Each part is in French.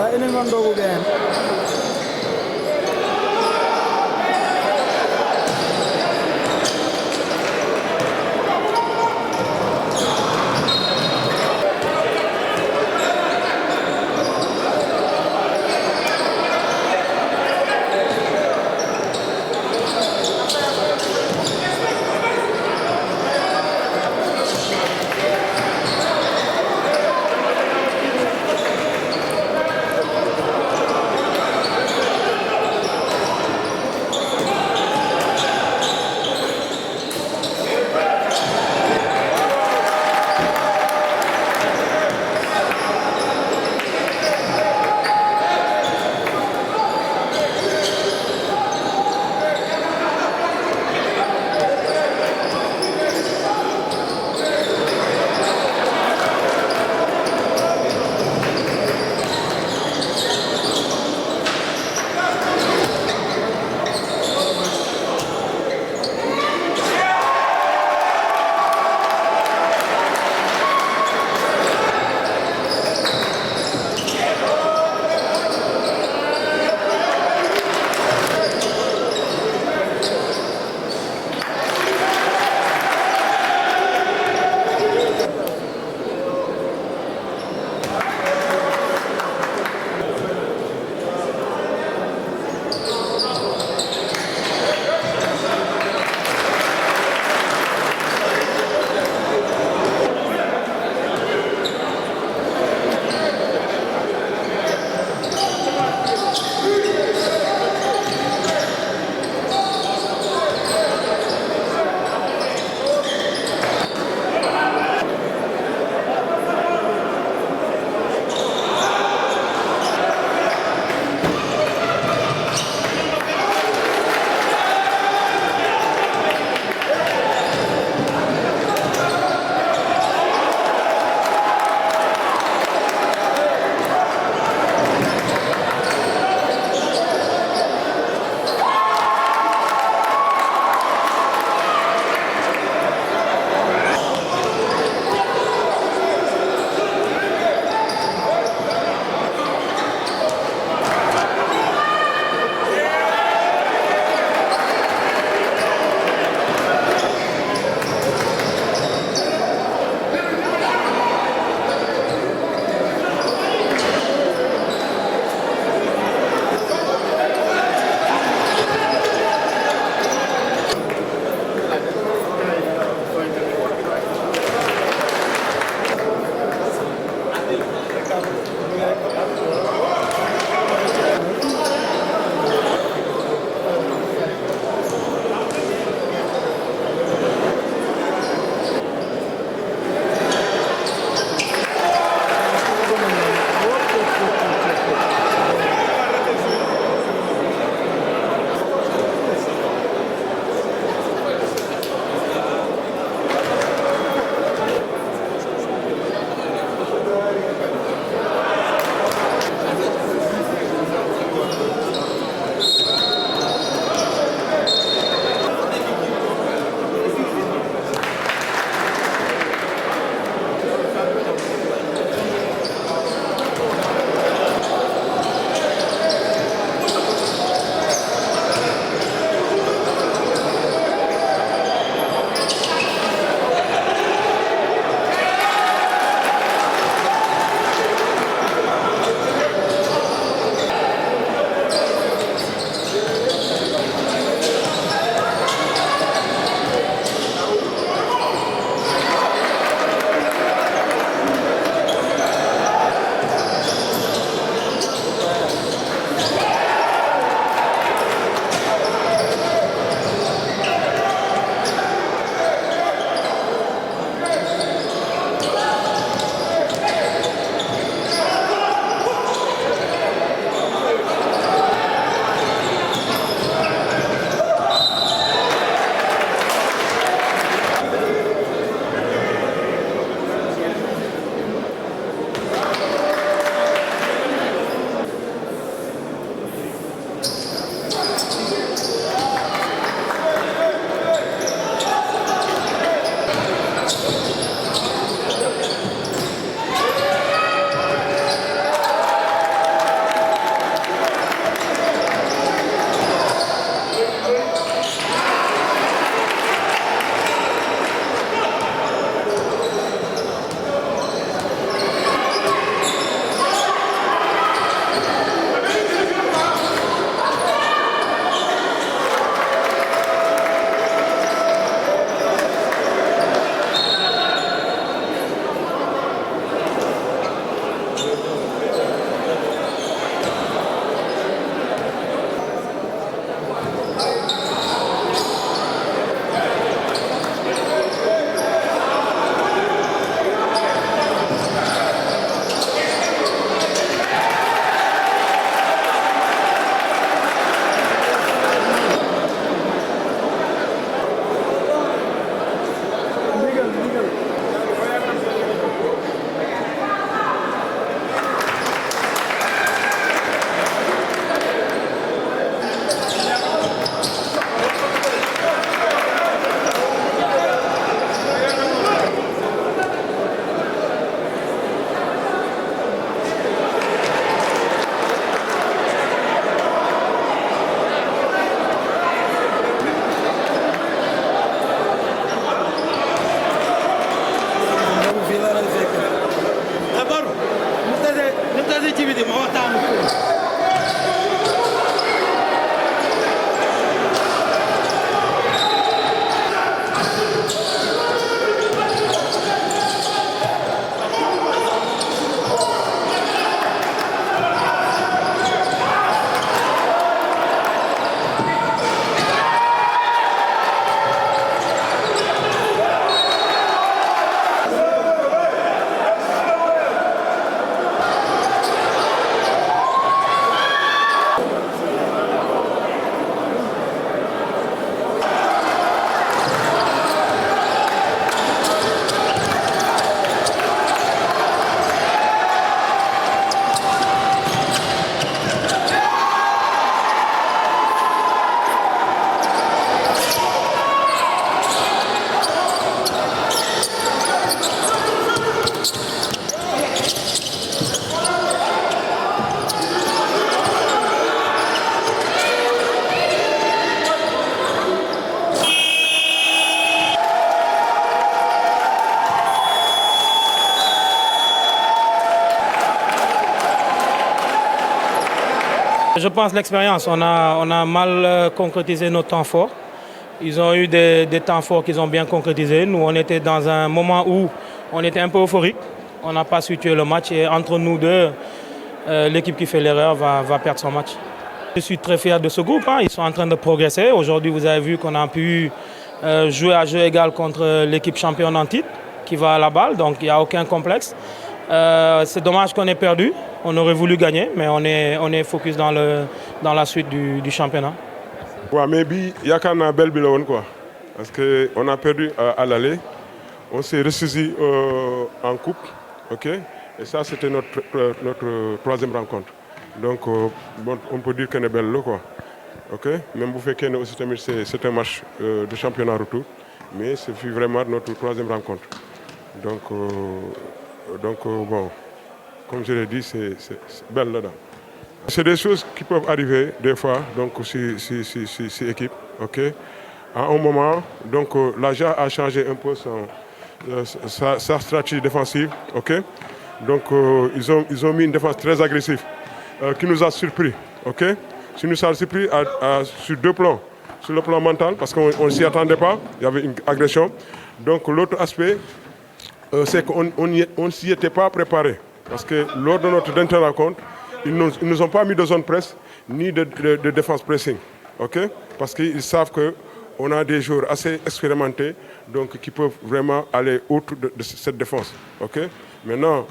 Ini mandou o game. ci biti ma waxtaan ak ko. Je pense l'expérience, on a mal concrétisé nos temps forts. Ils ont eu des temps forts qu'ils ont bien concrétisés. Nous, on était dans un moment où on était un peu euphorique. On n'a pas su tuer le match et entre nous deux, l'équipe qui fait l'erreur va perdre son match. Je suis très fier de ce groupe, hein. Ils sont en train de progresser. Aujourd'hui, vous avez vu qu'on a pu jouer à jeu égal contre l'équipe championne en titre qui va à la balle, donc il n'y a aucun complexe. C'est dommage qu'on ait perdu. On aurait voulu gagner, mais on est focus dans la suite du championnat. Ouais, mais il y a quand même un bel bilan, quoi. Parce qu'on a perdu à l'aller. On s'est ressaisi en coupe. Okay? Et ça, c'était notre troisième rencontre. Donc, bon, on peut dire qu'on est belle là, quoi. Okay? Même vous faites que c'est un match de championnat retour. Mais c'est vraiment notre troisième rencontre. Donc bon, comme je l'ai dit, c'est belle là-dedans. C'est des choses qui peuvent arriver des fois, donc si équipe, ok. À un moment, donc l'AJA a changé un peu sa stratégie défensive, ok. Donc ils ont mis une défense très agressive qui nous a surpris, ok. Qui nous a surpris sur deux plans, sur le plan mental parce qu'on ne s'y attendait pas, il y avait une agression. Donc l'autre aspect, c'est qu'on ne s'y était pas préparé. Parce que lors de notre dernière rencontre, ils ne nous ont pas mis de zone presse ni de défense pressing. Okay? Parce qu'ils savent qu'on a des joueurs assez expérimentés donc, qui peuvent vraiment aller outre de cette défense. Okay? Maintenant,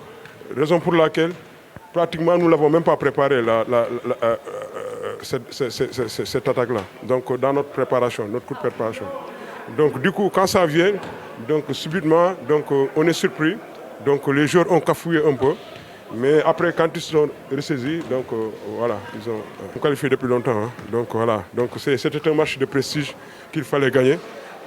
raison pour laquelle pratiquement nous ne l'avons même pas préparé cette attaque-là. Donc dans notre préparation, notre coup de préparation. Donc du coup, quand ça vient, donc subitement, donc, on est surpris. Donc les joueurs ont cafouillé un peu. Mais après, quand ils se sont ressaisis, donc voilà, ils ont qualifié depuis longtemps. Hein. Donc voilà, donc c'était un match de prestige qu'il fallait gagner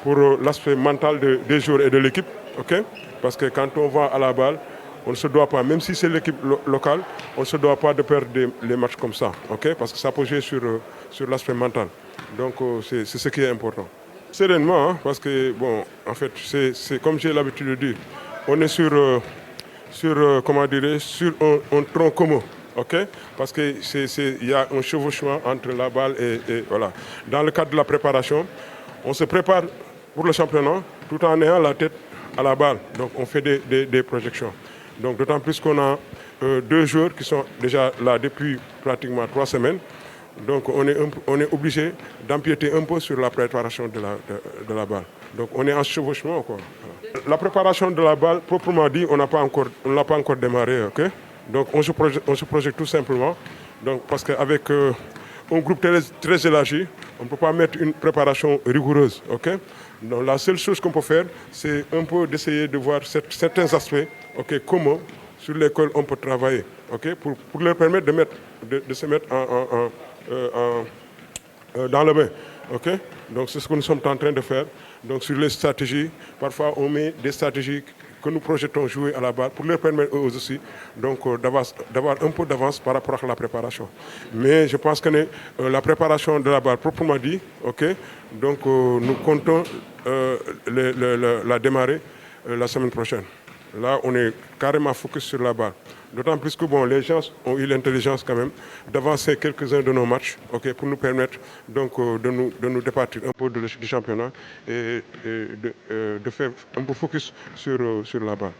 pour l'aspect mental des joueurs et de l'équipe. Okay? Parce que quand on va à la balle, on ne se doit pas, même si c'est l'équipe locale, on ne se doit pas de perdre les matchs comme ça. Okay? Parce que ça peut jouer sur l'aspect mental. Donc c'est ce qui est important. Sereinement, hein, parce que, bon, en fait, c'est comme j'ai l'habitude de dire, on est sur comment dirais, sur un tronc commun, ok? Parce qu'il y a un chevauchement entre la balle et voilà. Dans le cadre de la préparation, on se prépare pour le championnat tout en ayant la tête à la balle. Donc on fait des projections. Donc d'autant plus qu'on a deux joueurs qui sont déjà là depuis pratiquement 3 semaines. Donc on est obligé d'empiéter un peu sur la préparation de la balle. Donc on est en chevauchement, quoi. Voilà. La préparation de la balle, proprement dit, on n'a pas encore démarré, ok? Donc on se projette tout simplement. Donc parce qu'avec un groupe très élargi, on ne peut pas mettre une préparation rigoureuse, ok? Donc la seule chose qu'on peut faire, c'est un peu d'essayer de voir certains aspects, ok, communs sur lesquels on peut travailler, ok? Pour leur permettre de se mettre dans le bain. Okay? Donc c'est ce que nous sommes en train de faire. Donc sur les stratégies, parfois on met des stratégies que nous projetons jouer à la balle pour leur permettre eux aussi donc, d'avoir un peu d'avance par rapport à la préparation. Mais je pense que la préparation de la balle proprement dit, okay? Donc nous comptons la démarrer la semaine prochaine. Là, on est carrément focus sur la balle. D'autant plus que bon, les gens ont eu l'intelligence quand même d'avancer quelques-uns de nos matchs, ok, pour nous permettre donc, de nous départir un peu du championnat et de faire un peu focus sur la balle.